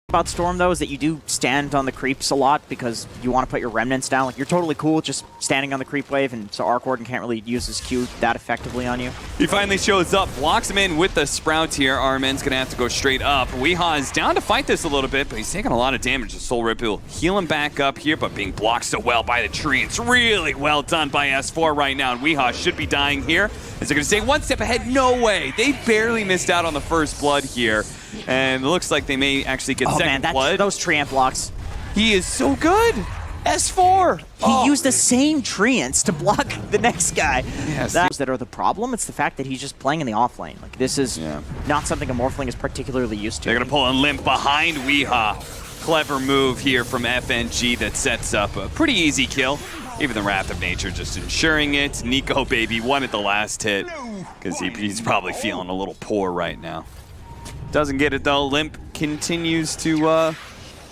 About Storm, though, is that you do stand on the creeps a lot because you want to put your remnants down. Like, you're totally cool just standing on the creep wave, and so Arc Warden can't really use his Q that effectively on you. He finally shows up, blocks him in with the Sprout here. Armen's going to have to go straight up. Weehaw is down to fight this a little bit, but he's taking a lot of damage. The Soul Rip will heal him back up here, but being blocked so well by the tree. It's really well done by S4 right now, and Weehaw should be dying here. Is they're going to stay one step ahead? No way. They barely missed out on the first blood here. And it looks like they may actually get second blood. Those Treant blocks. He is so good. S4. He used the same Treants to block the next guy. Yes. That are the problem. It's the fact that he's just playing in the off lane. Like, this is not something a Morphling is particularly used to. They're going to pull a limp behind Weehaw. Clever move here from FNG that sets up a pretty easy kill. Even the Wrath of Nature just ensuring it. Nico Baby wanted the last hit because he's probably feeling a little poor right now. Doesn't get it though. Limp continues to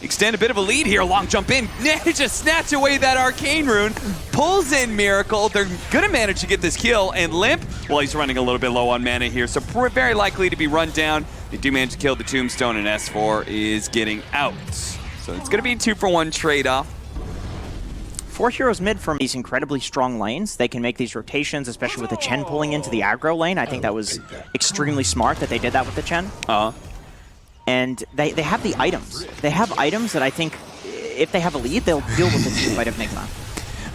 extend a bit of a lead here. Long jump in. Just snatch away that Arcane Rune. Pulls in Miracle. They're going to manage to get this kill. And Limp, well, he's running a little bit low on mana here, so very likely to be run down. They do manage to kill the Tombstone, and S4 is getting out. So it's going to be a 2-for-1 trade-off. 4 heroes mid from these incredibly strong lanes. They can make these rotations, especially with the Chen pulling into the aggro lane. I think that was extremely smart that they did that with the Chen. And they have the items. They have items that I think if they have a lead, they'll deal with the team fight of NIGMA.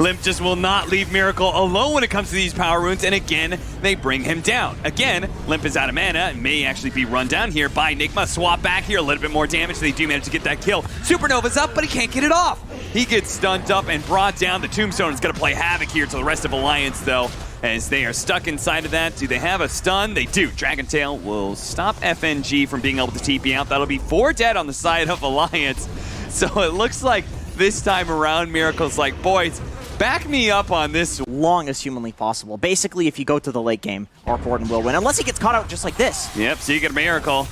Limp just will not leave Miracle alone when it comes to these power runes, and again, they bring him down. Again, Limp is out of mana and may actually be run down here by NIGMA. Swap back here, a little bit more damage. They do manage to get that kill. Supernova's up, but he can't get it off. He gets stunned up and brought down. The Tombstone is going to play havoc here to the rest of Alliance, though, as they are stuck inside of that. Do they have a stun? They do. Dragon Tail will stop FNG from being able to TP out. That'll be 4 dead on the side of Alliance. So it looks like this time around, Miracle's like, boys, back me up on this. Long as humanly possible. Basically, if you go to the late game, Arc Warden will win, unless he gets caught out just like this. Yep, so you get a Miracle.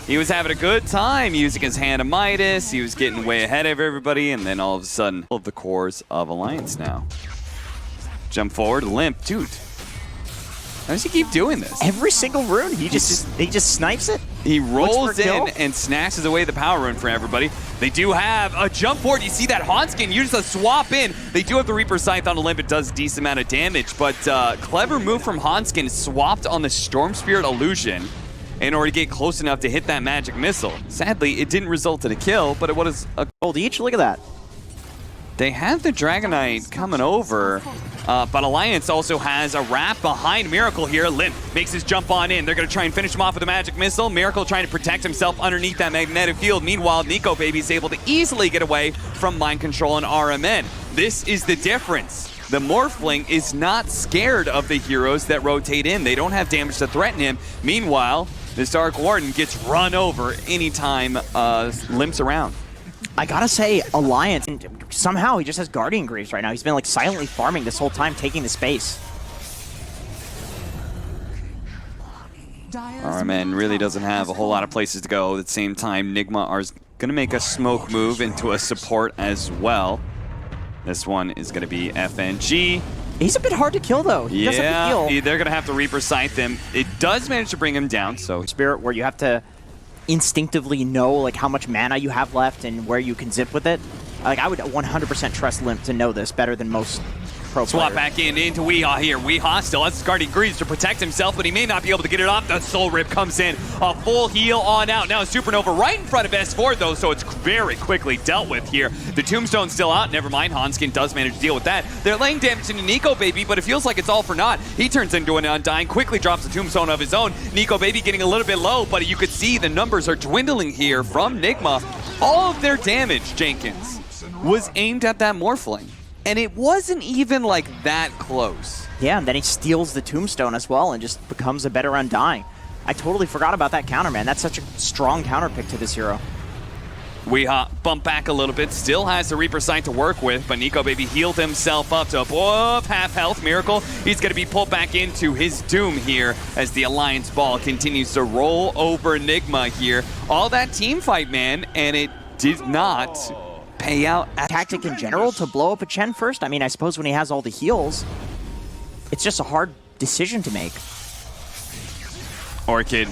He was having a good time using his Hand of Midas. He was getting way ahead of everybody, and then all of a sudden, all of the cores of Alliance now. Jump forward, Limp. Dude, how does he keep doing this? Every single rune, he just snipes it. He rolls in and snatches away the power rune for everybody. They do have a jump forward. You see that Hanskin use a swap in. They do have the Reaper Scythe on the Limp. It does a decent amount of damage, but clever move from Hanskin, swapped on the Storm Spirit Illusion in order to get close enough to hit that magic missile. Sadly, it didn't result in a kill, but it was a gold each. Look at that. They have the Dragonite coming over, but Alliance also has a wrap behind Miracle here. Limp makes his jump on in. They're going to try and finish him off with a magic missile. Miracle trying to protect himself underneath that magnetic field. Meanwhile, Nico Baby is able to easily get away from mind control and RMN. This is the difference. The Morphling is not scared of the heroes that rotate in. They don't have damage to threaten him. Meanwhile, this Dark Warden gets run over anytime Limp's around. I gotta say, Alliance, somehow he just has Guardian Greaves right now. He's been like silently farming this whole time, taking the space. RMN really doesn't have a whole lot of places to go. At the same time, NIGMA is going to make a smoke move into a support as well. This one is going to be FNG. He's a bit hard to kill, though. He does have to heal. They're going to have to Reaper Scythe him. It does manage to bring him down, so... Spirit, where you have to instinctively know like how much mana you have left and where you can zip with it. Like, I would 100% trust Limp to know this better than most pro Swap players. back into Weehaw here. Weehaw still has Guardian Greaves to protect himself, but he may not be able to get it off. The Soul Rip comes in. A full heal on out. Now Supernova right in front of S4, though, so it's very quickly dealt with here. The Tombstone's still out. Never mind. Hanskin does manage to deal with that. They're laying damage into Nico Baby, but it feels like it's all for naught. He turns into an Undying, quickly drops the Tombstone of his own. Nico Baby getting a little bit low, but you could see the numbers are dwindling here from NIGMA. All of their damage, Jenkins, was aimed at that Morphling. And it wasn't even like that close. Yeah, and then he steals the Tombstone as well and just becomes a better Undying. I totally forgot about that counter, man. That's such a strong counter pick to this hero. Weehaw bump back a little bit, still has the Reaper Sight to work with, but Nico Baby healed himself up to above half health. Miracle, he's going to be pulled back into his doom here as the Alliance ball continues to roll over NIGMA here. All that team fight, man, and it did not pay out. Tactic in general to blow up a Chen first? I mean, I suppose when he has all the heals, it's just a hard decision to make. Orchid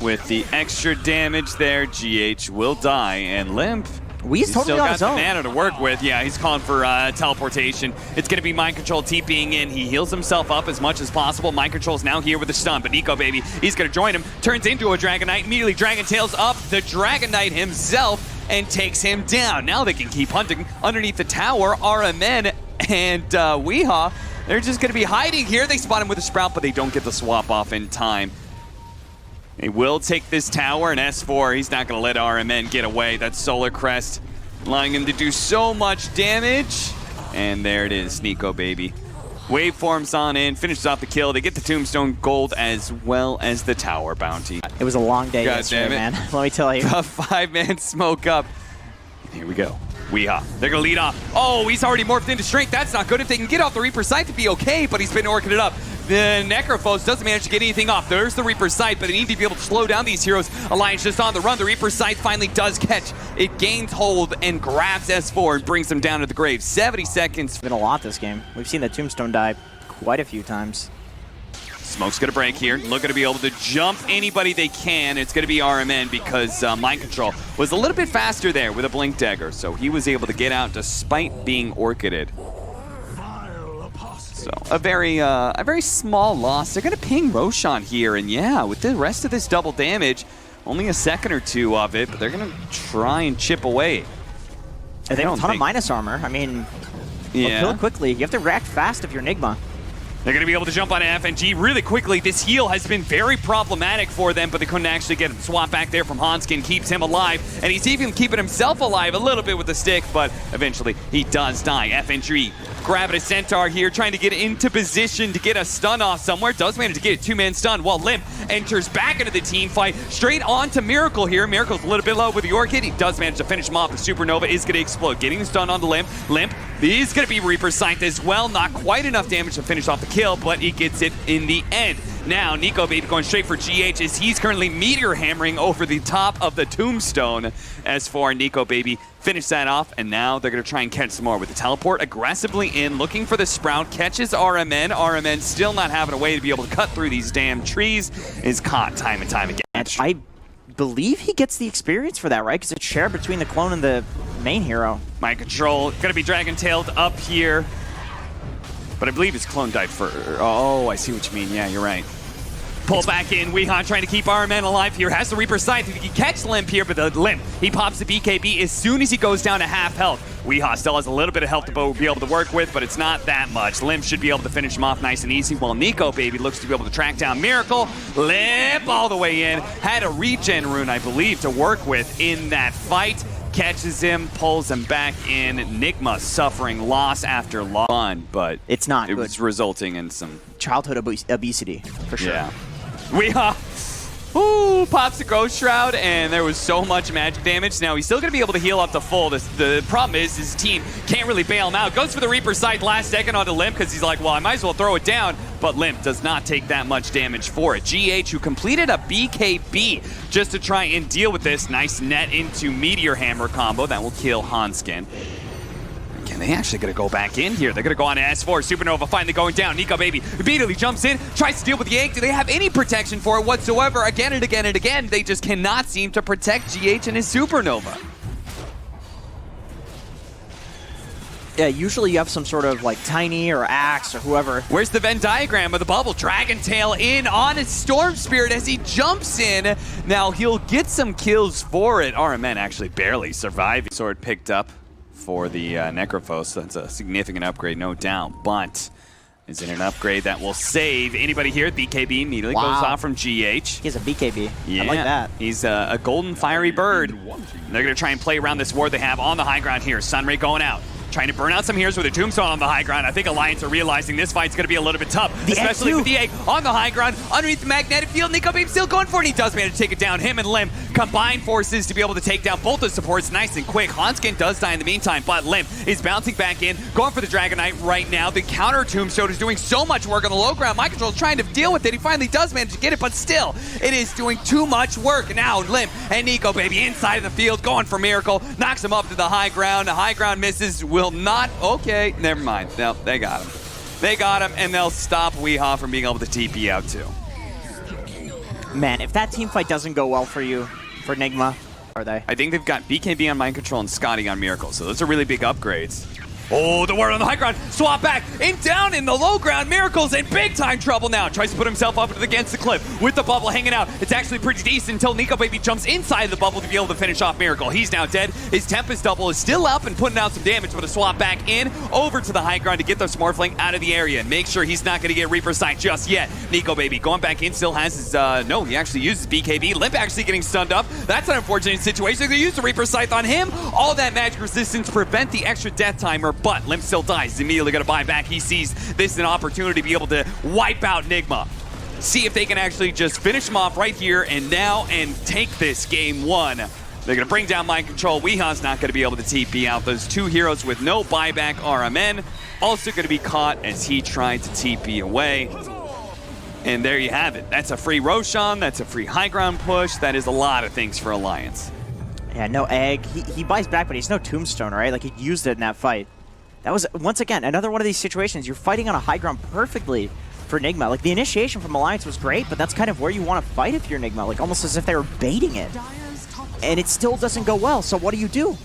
with the extra damage there. GH will die, and Limp, He's totally still on got his the own. mana to work with. Yeah, he's calling for teleportation. It's going to be Mind Control TPing in. He heals himself up as much as possible. Mind Control's now here with a stun, but Nico Baby, he's going to join him. Turns into a Dragon Knight. Immediately Dragon Tails up the Dragon Knight himself and takes him down. Now they can keep hunting underneath the tower. RMN and Weehaw, they're just going to be hiding here. They spot him with a Sprout, but they don't get the swap off in time. They will take this tower, and S4, he's not going to let RMN get away. That's Solar Crest, allowing him to do so much damage. And there it is, Nico Baby. Waveforms on in, finishes off the kill. They get the Tombstone Gold as well as the tower bounty. It was a long day God yesterday, damn it. man. Let me tell you. A 5-man smoke up. Here we go. Weehaw. They're going to lead off. Oh, he's already morphed into strength. That's not good. If they can get off the Reaper's Sight to be okay, but he's been orchid it up. The Necrophos doesn't manage to get anything off. There's the Reaper's Sight, but they need to be able to slow down these heroes. Alliance just on the run. The Reaper's Sight finally does catch. It gains hold and grabs S4 and brings him down to the grave. 70 seconds. It's been a lot this game. We've seen the Tombstone die quite a few times. Smoke's going to break here. Looking to be able to jump anybody they can. It's going to be RMN because Mind Control was a little bit faster there with a Blink Dagger, so he was able to get out despite being orchided. So a very small loss. They're going to ping Roshan here, and yeah, with the rest of this double damage, only a second or two of it, but they're going to try and chip away. And they have a ton of minus armor. I mean, kill quickly. You have to react fast if you're NIGMA. They're going to be able to jump on FNG really quickly. This heal has been very problematic for them, but they couldn't actually get him. Swap back there from Hanskin keeps him alive, and he's even keeping himself alive a little bit with the stick, but eventually he does die. FNG grabbing a Centaur here, trying to get into position to get a stun off somewhere. Does manage to get a 2-man stun while Limp enters back into the team fight. Straight on to Miracle here. Miracle's a little bit low with the Orchid. He does manage to finish him off. The Supernova is going to explode. Getting the stun on the Limp. Limp, he's going to be Reaper Sight as well. Not quite enough damage to finish off the kill, but he gets it in the end. Now, Nico Baby going straight for GH as he's currently meteor hammering over the top of the Tombstone. As for Nico Baby, finish that off, and now they're going to try and catch some more with the teleport aggressively in, looking for the Sprout, catches RMN. RMN still not having a way to be able to cut through these damn trees, is caught time and time again. And I believe he gets the experience for that, right? Because it's shared between the clone and the main hero. Mind Control, going to be Dragon-tailed up here. But I believe his clone died first. Oh, I see what you mean. Yeah, you're right. Pull back in. Weehaw trying to keep RMN alive here. Has the Reaper Sight. He can catch Limp here, but the Limp, he pops the BKB as soon as he goes down to half health. Weehaw still has a little bit of health to be able to work with, but it's not that much. Limp should be able to finish him off nice and easy, while Nico Baby looks to be able to track down Miracle. Limp all the way in. Had a regen rune, I believe, to work with in that fight. Catches him, pulls him back in. NIGMA suffering loss after loss, but it's not it good. was resulting in some childhood obesity, for sure. Yeah. Weehaw. Ooh, pops the Ghost Shroud, and there was so much magic damage. Now, he's still going to be able to heal up to full. The problem is his team can't really bail him out. Goes for the Reaper Sight last second onto Limp because he's like, well, I might as well throw it down. But Limp does not take that much damage for it. GH, who completed a BKB just to try and deal with this. Nice net into Meteor Hammer combo. That will kill Hanskin. Again, they actually going to go back in here. They're going to go on to S4. Supernova finally going down. Nico Baby immediately jumps in, tries to deal with the Yank. Do they have any protection for it whatsoever? Again and again and again, they just cannot seem to protect GH and his Supernova. Yeah, usually you have some sort of like Tiny or Axe or whoever. Where's the Venn diagram of the bubble? Dragon Tail in on his Storm Spirit as he jumps in. Now he'll get some kills for it. RMN actually barely survived. Sword picked up for the Necrophos. That's a significant upgrade, no doubt. But is it an upgrade that will save anybody here? BKB immediately goes off from GH. He has a BKB. Yeah, I like that. He's a golden fiery bird. They're going to try and play around this ward they have on the high ground here. Sunray going out. Trying to burn out some heroes with a Tombstone on the high ground. I think Alliance are realizing this fight's going to be a little bit tough, especially with the egg on the high ground underneath the magnetic field. Nico Baby still going for it. He does manage to take it down. Him and Limp combine forces to be able to take down both the supports nice and quick. Hanskin does die in the meantime, but Limp is bouncing back in, going for the Dragon Knight right now. The counter Tombstone is doing so much work on the low ground. Mind Control is trying to deal with it. He finally does manage to get it, but still, it is doing too much work. Now Limp and Nico Baby inside of the field, going for Miracle, knocks him up to the high ground. The high ground misses, will not. Okay, never mind. No, they got him. They got him, and they'll stop Weehaw from being able to TP out too. Man, if that team fight doesn't go well for you, for NIGMA, are they? I think they've got BKB on Mind Control and Scotty on Miracle, so those are really big upgrades. Oh, the word on the high ground. Swap back and down in the low ground. Miracle's in big time trouble now. Tries to put himself up against the cliff with the bubble hanging out. It's actually pretty decent until Nico Baby jumps inside the bubble to be able to finish off Miracle. He's now dead. His Tempest double is still up and putting out some damage, but a swap back in over to the high ground to get the Smurfling out of the area and make sure he's not going to get Reaper Sight just yet. Nico Baby going back in, still has his, no, he actually uses BKB. Limp actually getting stunned up. That's an unfortunate situation. They use the Reaper Scythe on him. All that magic resistance prevent the extra death timer, but Limp still dies. He's immediately going to buy back. He sees this as an opportunity to be able to wipe out NIGMA. See if they can actually just finish him off right here and now and take this game one. They're going to bring down Mind Control. Weeha's not going to be able to TP out. Those two heroes with no buyback RMN also going to be caught as he tried to TP away. And there you have it. That's a free Roshan. That's a free high ground push. That is a lot of things for Alliance. Yeah, no egg. He buys back, but he's no tombstone, right? Like, he used it in that fight. That was, once again, another one of these situations. You're fighting on a high ground perfectly for NIGMA. Like, the initiation from Alliance was great, but that's kind of where you want to fight if you're NIGMA. Like, almost as if they were baiting it. And it still doesn't go well, so what do?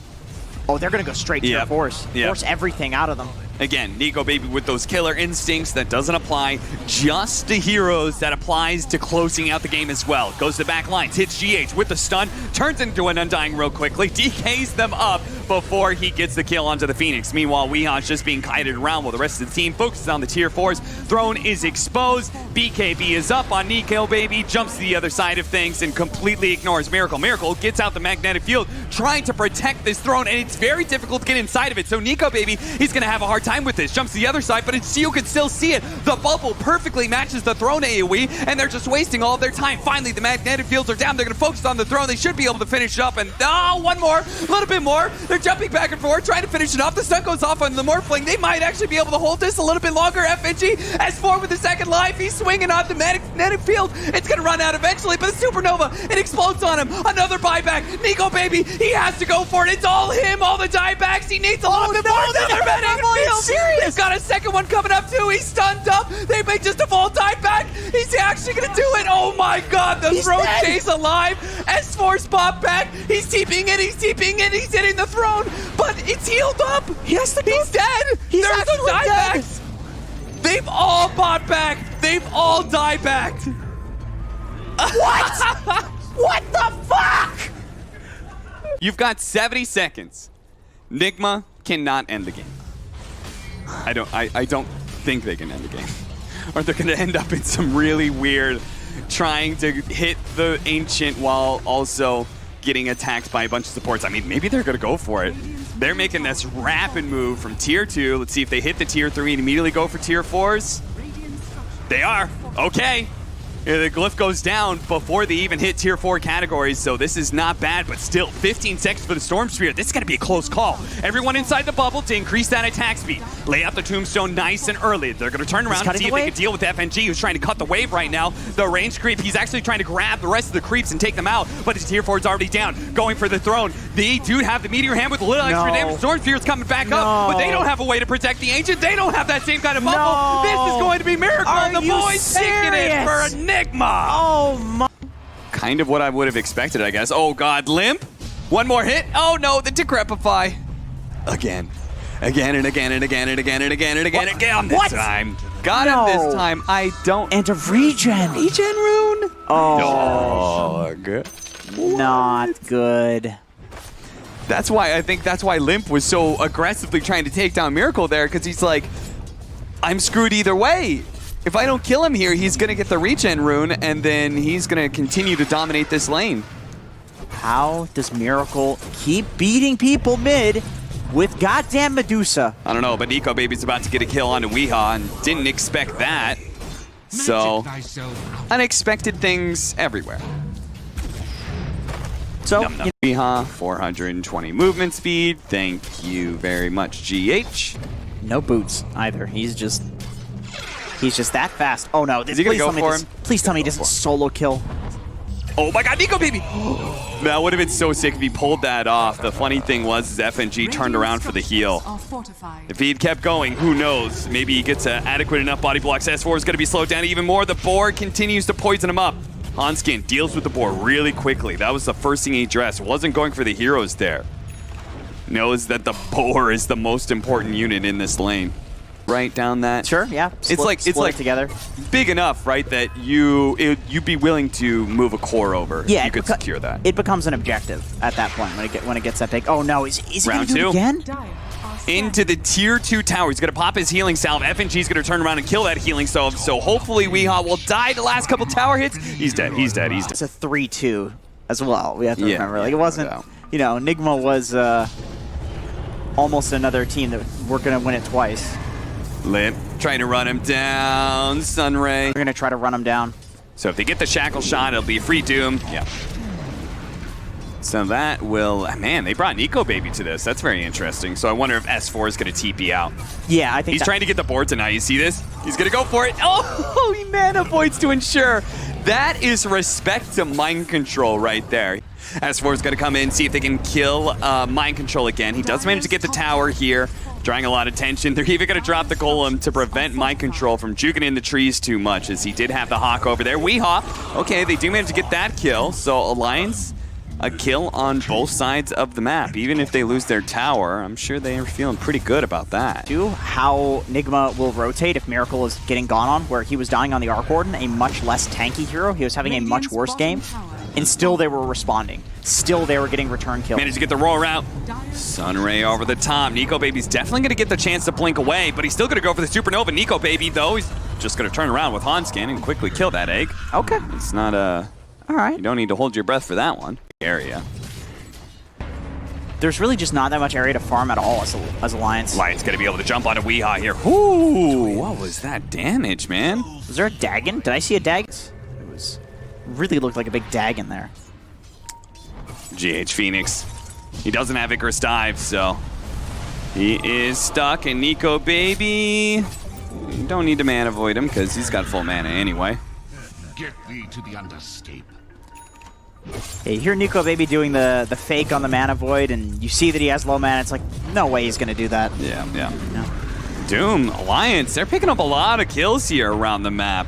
Oh, they're going to go straight to your force. Force everything out of them. Again, Nico Baby with those killer instincts that doesn't apply just to heroes, that applies to closing out the game as well. Goes to the back lines, hits GH with the stun, turns into an Undying real quickly, DKs them up before he gets the kill onto the Phoenix. Meanwhile, Weeha's just being kited around while the rest of the team focuses on the tier 4s. Throne is exposed, BKB is up on Nico Baby, jumps to the other side of things and completely ignores Miracle. Miracle gets out the magnetic field, trying to protect this throne, and it's very difficult to get inside of it. So Nico Baby, he's going to have a hard time with this. Jumps to the other side, but you can still see it. The bubble perfectly matches the throne AoE, and they're just wasting all of their time. Finally, the magnetic fields are down. They're going to focus on the throne. They should be able to finish up, and one more, a little bit more. They're jumping back and forth, trying to finish it off. The stun goes off on the Morphling. They might actually be able to hold this a little bit longer. FNG, S4 with the second life. He's swinging on the magnetic field. It's going to run out eventually, but the Supernova, it explodes on him. Another buyback. Nico Baby, he has to go for it. It's all him, all the diebacks. He needs a little bit more. Another magnetic field. They've got a second one coming up too. He's stunned up. They make just a full dieback. He's actually going to do it. Oh my god, the throne stays alive. S4 spot back. He's TPing in. He's hitting the throne, but it's healed up. He's dead. There's the diebacks. They've all bought back. They've all diebacked. What? What the fuck? You've got 70 seconds. NIGMA cannot end the game. I don't think they can end the game. Or they're going to end up in some really weird trying to hit the Ancient while also getting attacked by a bunch of supports. I mean, maybe they're going to go for it. They're making this rapid move from tier 2. Let's see if they hit the tier 3 and immediately go for tier 4s. They are. Okay. The glyph goes down before they even hit tier 4 categories, so this is not bad, but still 15 seconds for the Storm Spear. This is going to be a close call. Everyone inside the bubble to increase that attack speed. Lay out the Tombstone nice and early. They're going to turn around and see if they can deal with FNG, who's trying to cut the wave right now. The range creep, he's actually trying to grab the rest of the creeps and take them out, but his tier 4 is already down. Going for the throne. They do have the Meteor Hand with a little extra damage. Storm Spear is coming back up, but they don't have a way to protect the Ancient. They don't have that same kind of bubble. This is going to be Miracle, and the boys taking it for NIGMA. Oh my. Kind of what I would have expected, I guess. Oh god, Limp. One more hit. Oh no, the Decrepify. Again. Again and again and again and again and again and again. Again this time. Got him this time. I don't. And a regen. Regen rune? Oh. Dog. Not good. That's why, I think that's why Limp was so aggressively trying to take down Miracle there, because he's like, I'm screwed either way. If I don't kill him here, he's going to get the regen rune, and then he's going to continue to dominate this lane. How does Miracle keep beating people mid with goddamn Medusa? I don't know, but Nico Baby's about to get a kill onto Weeha, and didn't expect that. So, unexpected things everywhere. So, Weeha, 420 movement speed. Thank you very much, GH. No boots either. He's just that fast. Oh no! Is he gonna go for him? Please tell me he doesn't solo kill. Oh my god, Nico Baby! That would have been so sick if he pulled that off. The funny thing was FNG turned around for the heal. If he'd kept going, who knows? Maybe he gets adequate enough body blocks. S4 is going to be slowed down even more. The board continues to poison him up. Hanskin deals with the boar really quickly. That was the first thing he addressed. Wasn't going for the heroes there. Knows that the boar is the most important unit in this lane. Right down that. Sure, yeah. It's like together. Big enough, right, that you'd be willing to move a core over. Yeah, you could secure that. It becomes an objective at that point when it gets that big. Oh no, is he gonna do it again? Into the tier 2 tower. He's gonna pop his healing salve. FNG's gonna turn around and kill that healing salve. So hopefully Weehaw will die the last couple tower hits. He's dead. He's dead. He's dead. It's a 3-2 as well. We have to remember. Like it wasn't. You know, NIGMA was almost another team that we're gonna win it twice. Lit. Trying to run him down. Sunray. We're going to try to run him down. So if they get the shackle shot, it'll be a free Doom. Yeah. So that will... Man, they brought Nico Baby to this. That's very interesting. So I wonder if S4 is going to TP out. Yeah, I think he's trying to get the board tonight. You see this? He's going to go for it. Oh, he mana voids to ensure. That is respect to mind control right there. S4 is going to come in, see if they can kill mind control again. He does manage to get the tower here, drawing a lot of tension. They're even going to drop the golem to prevent mind control from juking in the trees too much, as he did have the hawk over there. Weehaw, okay, they do manage to get that kill. So Alliance, a kill on both sides of the map. Even if they lose their tower, I'm sure they are feeling pretty good about that. How NIGMA will rotate if Miracle is getting gone on, where he was dying on the Arc Warden, a much less tanky hero. He was having a much worse game. And still they were responding. Still they were getting return kills. Managed to get the roll out. Sunray over the top. Nico Baby's definitely going to get the chance to blink away, but he's still going to go for the Supernova. Nico Baby, though, he's just going to turn around with Hanskin and quickly kill that egg. Okay. It's not a... All right. You don't need to hold your breath for that one. Area. There's really just not that much area to farm at all as Alliance. Alliance going to be able to jump onto Weehaw here. Ooh, what was that damage, man? Was there a Dagon? Did I see a Dagon? It was... really looked like a big Dagon there. GH Phoenix. He doesn't have Icarus Dive, so he is stuck. And Nico Baby, you don't need to mana void him because he's got full mana anyway. Get thee to the underscape. Yeah, you hear Nico Baby doing the fake on the mana void, and you see that he has low mana. It's like, no way he's going to do that. Yeah. No. Doom, Alliance, they're picking up a lot of kills here around the map.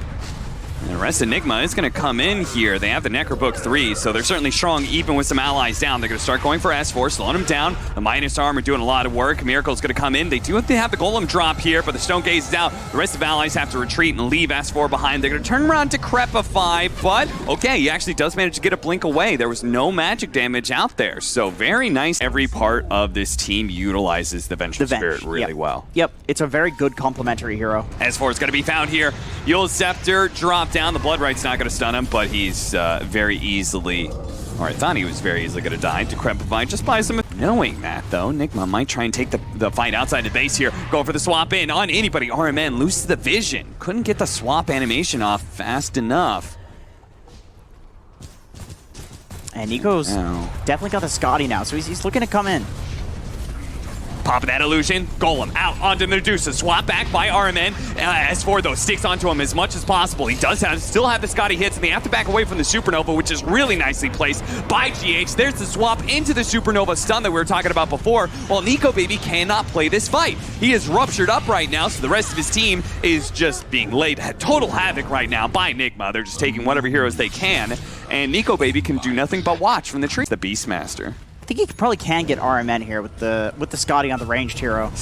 And the rest of NIGMA is going to come in here. They have the Necrobook 3, so they're certainly strong even with some allies down. They're going to start going for S4, slowing him down. The Minus Armor doing a lot of work. Miracle's going to come in. They do have the Golem drop here, but the Stone Gaze is out. The rest of allies have to retreat and leave S4 behind. They're going to turn around to Crepify, but okay, he actually does manage to get a blink away. There was no magic damage out there, so very nice. Every part of this team utilizes the Vengeful Spirit really well. Yep, it's a very good complementary hero. S4 is going to be found here. Yule's Scepter drop down. The Blood Right's not going to stun him, but he's very easily, or I thought he was very easily going to die. Decrepify just by some... Knowing that, though, NIGMA might try and take the fight outside the base here. Go for the swap in on anybody. RMN loses the vision. Couldn't get the swap animation off fast enough. And Nico's definitely got the Scotty now, so he's looking to come in. Pop that illusion, Golem out onto Medusa, swap back by RMN. S4 though sticks onto him as much as possible. He does still have the Scotty hits, and they have to back away from the Supernova, which is really nicely placed by GH. There's the swap into the Supernova stun that we were talking about before. While Nico Baby cannot play this fight. He is ruptured up right now, so the rest of his team is just being laid total havoc right now by NIGMA. They're just taking whatever heroes they can, and Nico Baby can do nothing but watch from the tree. The Beastmaster. I think he probably can get RMN here with the Scotty on the ranged hero.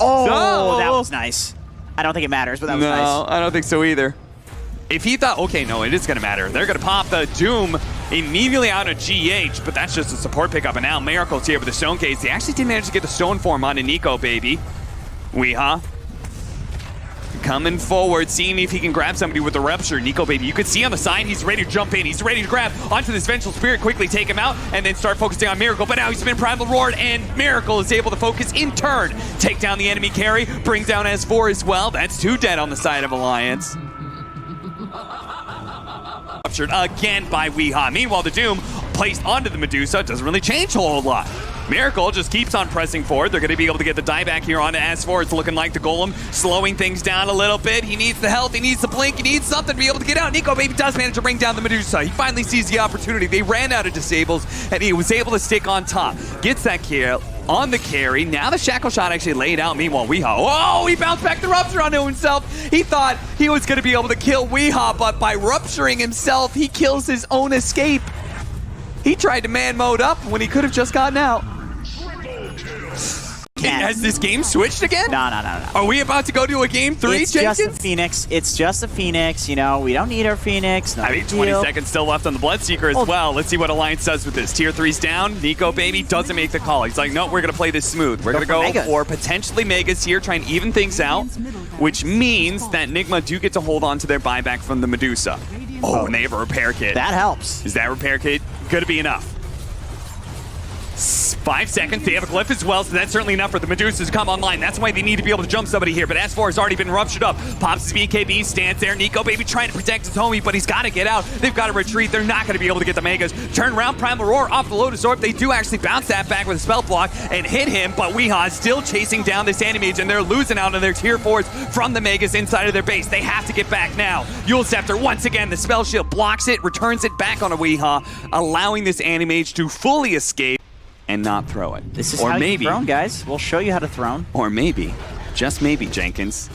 Oh, that was nice. I don't think it matters, but that was nice. No, I don't think so either. If he thought, okay, no, it is going to matter. They're going to pop the Doom immediately out of GH, but that's just a support pickup. And now Miracle's here with the Stone Case. They actually did manage to get the Stone Form onto Nico Baby. Weehaw. Coming forward, seeing if he can grab somebody with the Rupture. Nico Baby, you can see on the side, he's ready to jump in. He's ready to grab onto this Vengeful Spirit, quickly take him out, and then start focusing on Miracle. But now he's been Primal Roared, and Miracle is able to focus in turn. Take down the enemy carry, bring down S4 as well. That's 2 dead on the side of Alliance. Ruptured again by Weehaw. Meanwhile, the Doom placed onto the Medusa doesn't really change a whole lot. Miracle just keeps on pressing forward. They're going to be able to get the dieback here on S4. It's looking like the Golem slowing things down a little bit. He needs the health, he needs the blink, he needs something to be able to get out. Nico Baby does manage to bring down the Medusa. He finally sees the opportunity. They ran out of disables, and he was able to stick on top. Gets that kill on the carry. Now the Shackle Shot actually laid out. Meanwhile, Weehaw, oh, he bounced back the Rupture onto himself. He thought he was going to be able to kill Weehaw, but by rupturing himself, he kills his own escape. He tried to man mode up when he could have just gotten out. Has this game switched again? No. Are we about to go to a game 3, It's Jenkins? just a Phoenix. It's just a Phoenix. You know, we don't need our Phoenix. No I mean, big 20 deal. seconds still left on the Bloodseeker as well. Let's see what Alliance does with this. Tier 3's down. Nico Baby doesn't make the call. He's like, no, we're going to play this smooth. We're going to go Megas. for potentially Megas here, try and even things out, which means that NIGMA do get to hold on to their buyback from the Medusa. Oh, and they have a repair kit. That helps. Is that repair kit going to be enough? 5 seconds. They have a glyph as well, so that's certainly enough for the Medusas to come online. That's why they need to be able to jump somebody here, but S4 has already been ruptured up. Pops his BKB, stands there. Nico Baby trying to protect his homie, but he's got to get out. They've got to retreat. They're not going to be able to get the Megas. Turn around, Primal Roar off the Lotus Orb. They do actually bounce that back with a spell block and hit him, but Weehaw is still chasing down this Animage, and they're losing out on their tier 4s from the Megas inside of their base. They have to get back now. Yule Scepter, once again, the spell shield blocks it, returns it back on a Weehaw, allowing this Animage to fully escape and not throw it. This is or how maybe, you throne, guys. We'll show you how to throne. Or maybe, just maybe, Jenkins,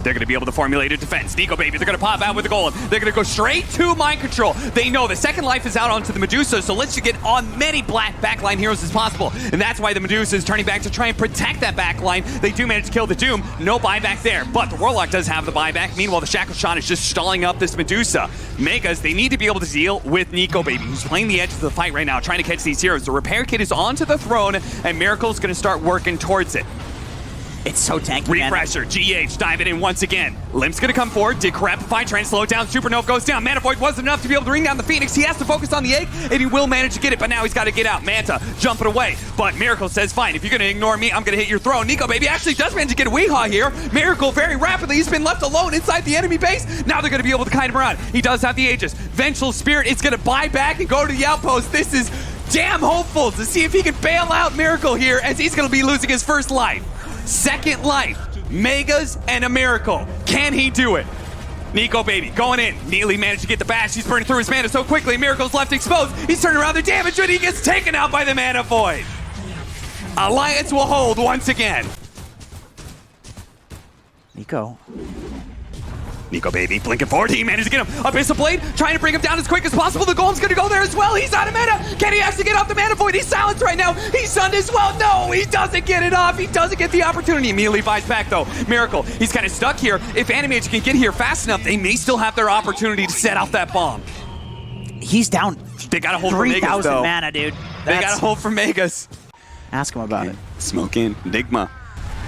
they're going to be able to formulate a defense. Nico Baby, they're going to pop out with the Golem. They're going to go straight to Mind Control. They know the second life is out onto the Medusa, so let's get on many black backline heroes as possible. And that's why the Medusa is turning back to try and protect that backline. They do manage to kill the Doom. No buyback there, but the Warlock does have the buyback. Meanwhile, the Shackle Shot is just stalling up this Medusa. Megas, they need to be able to deal with Nico Baby, who's playing the edge of the fight right now, trying to catch these heroes. The repair kit is onto the throne, and Miracle's going to start working towards it. It's so tanky, man. Refresher, GH, diving in once again. Limp's gonna come forward, Decrepify, trying to slow it down. Supernova goes down. Mana Void wasn't enough to be able to bring down the Phoenix. He has to focus on the egg, and he will manage to get it, but now he's got to get out. Manta jumping away, but Miracle says, fine, if you're gonna ignore me, I'm gonna hit your throne. Nico Baby actually does manage to get a Weehaw here. Miracle very rapidly, he's been left alone inside the enemy base. Now they're gonna be able to kite him around. He does have the Aegis. Vengeful Spirit is gonna buy back and go to the outpost. This is damn hopeful to see if he can bail out Miracle here, as he's gonna be losing his first life. Second life. Megas and a Miracle. Can he do it? Nico Baby going in. Nearly managed to get the bash. He's burning through his mana so quickly. Miracle's left exposed. He's turning around the damage, and he gets taken out by the Mana Void. Alliance will hold once again. Nico Baby blinking forward. He managed to get him. Abyssal Blade trying to bring him down as quick as possible. The Golem's going to go there as well. He's out of mana. Can he actually get off the Mana Void? He's silenced right now. He's stunned as well. No, he doesn't get it off. He doesn't get the opportunity. Immediately buys back though. Miracle, he's kind of stuck here. If Animage can get here fast enough, they may still have their opportunity to set off that bomb. He's down. They got to hold for Megas 3,000 though. mana, dude. They got to hold for Megas. Ask him about it. Smoke in. NIGMA.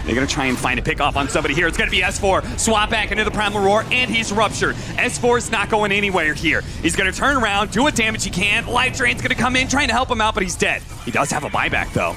They're going to try and find a pick off on somebody here. It's going to be S4. Swap back into the Primal Roar, and he's ruptured. S4 is not going anywhere here. He's going to turn around, do what damage he can. Life Drain's going to come in, trying to help him out, but he's dead. He does have a buyback, though.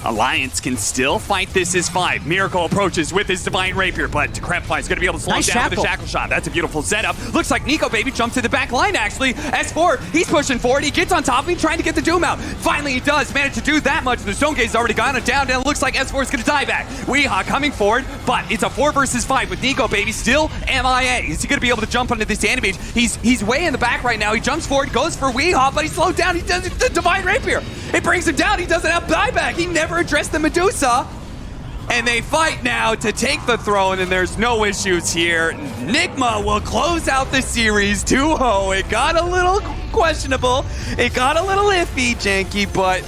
Alliance can still fight this as 5. Miracle approaches with his Divine Rapier, but Decrepify is going to be able to slow him down with a Shackle Shot. That's a beautiful setup. Looks like Nico Baby jumps to the back line, actually. S4, he's pushing forward. He gets on top of him, trying to get the Doom out. Finally, he does manage to do that much. The Stone Gaze has already gone down, and it looks like S4 is going to die back. Weehaw coming forward, but it's a 4 versus 5 with Nico Baby still MIA. Is he going to be able to jump onto this Animage? He's way in the back right now. He jumps forward, goes for Weehaw, but he's slowed down. He does the Divine Rapier. It brings him down. He doesn't have buyback. He never addressed the Medusa. And they fight now to take the throne, and there's no issues here. NIGMA will close out the series 2-0. It got a little questionable. It got a little iffy, Janky, but